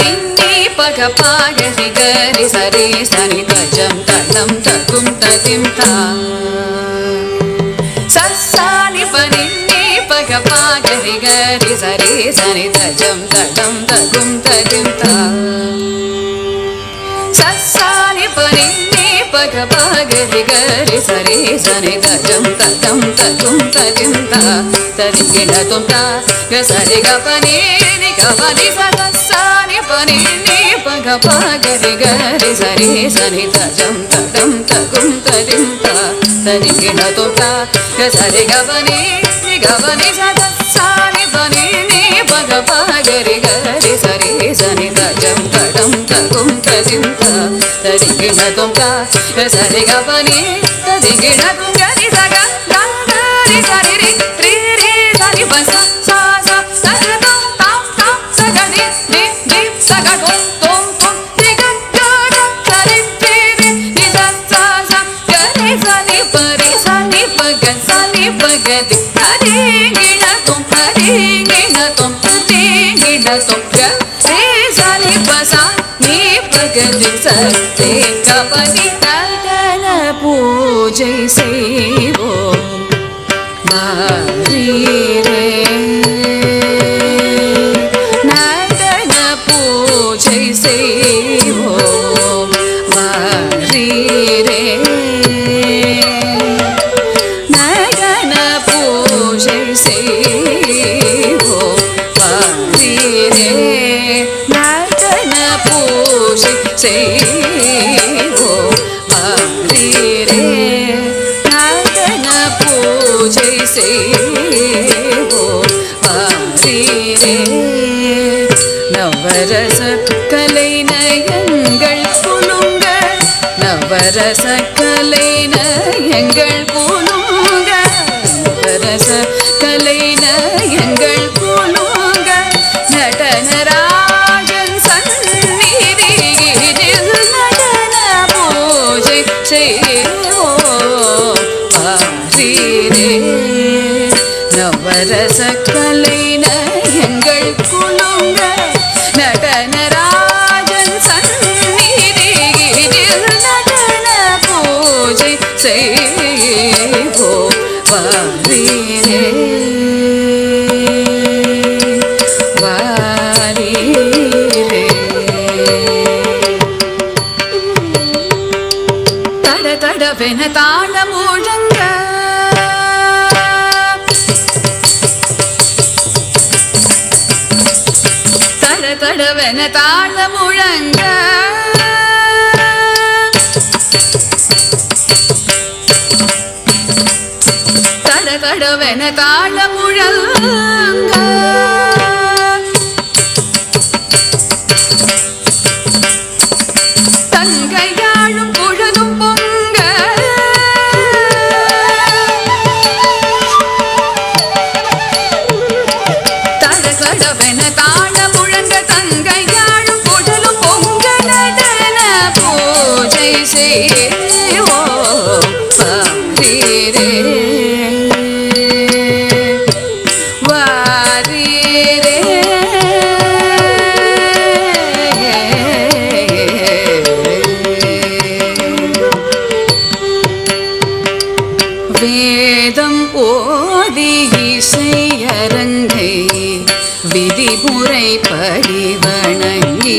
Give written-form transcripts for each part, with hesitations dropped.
ninnni paga paga ri gari sari sani tajam tadam tagum tadim ta sassani pa ninnni paga paga ri gari sari sani tajam tadam tagum tadim ta sassani pa ninnni paga paga ri gari sari sani tajam tadam tagum tadim ta tadingina tum ta ga sari ga pa ni ga pa ni sa sani pa ni pa ga pa ga ri ga ri sari sani tajam tadam tagum tadim ta tadingina tum ta ga sari ga pa ni sa sani pa ni pa ga pa ga ri sari sani tajam tadam tagum tadim ta tadingina tum ta ga sari ga pa ni tadingina tum ga ri sa ga ri sari ri ri ri sani pa sa sa sa sa tum tam tam sa ga ri ri ri sa ga tum tum tum ri ga ga ga sa ri ri ri ni sa sa sa ga ri sa ni pa ga sa ni pa ga di ri gina tum ga ri sa ni pa ga di sa te ga pa ni ta na pujai seivo Mari re nadana pujai seivo Mari re nadana pujai seivo Mari re nadana pujai seivo Mari re nadana pujai seivo Mari re நவரச கலைநயங்கள் குலுங்க நவரச கலைநயங்கள் குலுங்க நவரச கலைநயங்கள் குலுங்க நடனராஜன் சந்நிதியில் நடன பூஜை செய்வோம் Mari re நவரச கலைநயங்கள் குலுங்க நடனராஜன் சந்நிதியில் நடன பூஜை செய்வோம் Mari re Mari re தட தடவென தாளம் முழங்க தட தடவென தாளம் முழங்க தட தடவென தாளம் முழங்க தங்கையாழும் பொழுதும் பொங்க தடகடவென தாழ முழங்க தங்கையாழும் பொழுதும் பொங்க நடன பூஜை செய்வோம் Mari re Mari re வேதம் ஓதி இசையரங்கை விதிமுறைப்படி வணங்கி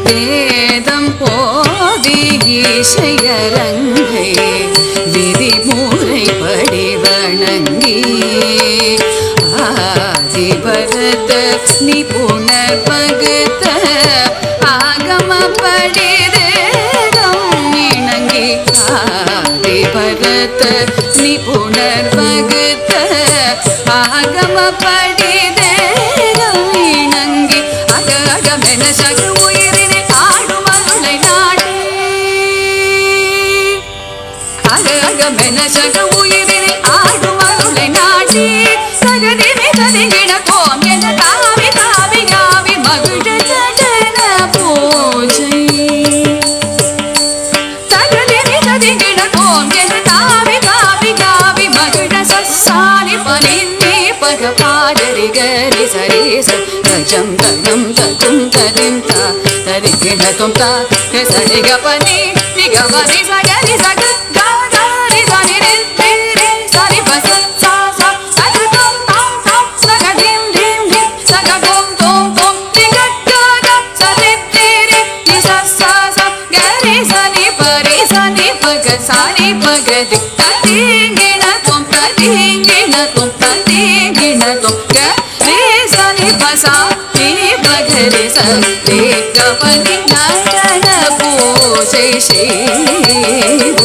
வேதம் ஓதி இசையரங்கை விதிமுறைப்படி வணங்கி ஆதிபரத நிபுணர் பகுத்த ஆகமப்படி தேகம் இணங்கி ஆதிபரத நிபுணர் பகுத்த ஆகமப்படி தேகம் இணங்கி அக அகமென சகு உயிரினை ஆடும் அருளை நாடி அக அகமென சகு உயிரினை ஆடும் அருளை நாடி சகதி மிகதிகிட கோம் என தாவி தாவி யாவி மகிழ நடன பூஜை சகதி மிகதிகிட पग पागरि गरि सरि स गजं गजं तकुं तदिं ता तदिं तुं ता सरि ग प नि ग प नि सा ग नि सा ग ग ग नि सा नि रि रि रि सा नि प स सा सा सा ग तुं ता ता सा ग धिं धिं धिं सा ग तुं तुं तुं रि ग ग ग सा रि रि रि नि सा सा सा ग रि सा नि प रि सा नि प ग सा नि प ग दि ता ति गिण तुं ता ति गिण तुं ता ति गिण तुं ग रि सा नि प सा नि प ग रि सा रि ग प नि ग ग पू शै शै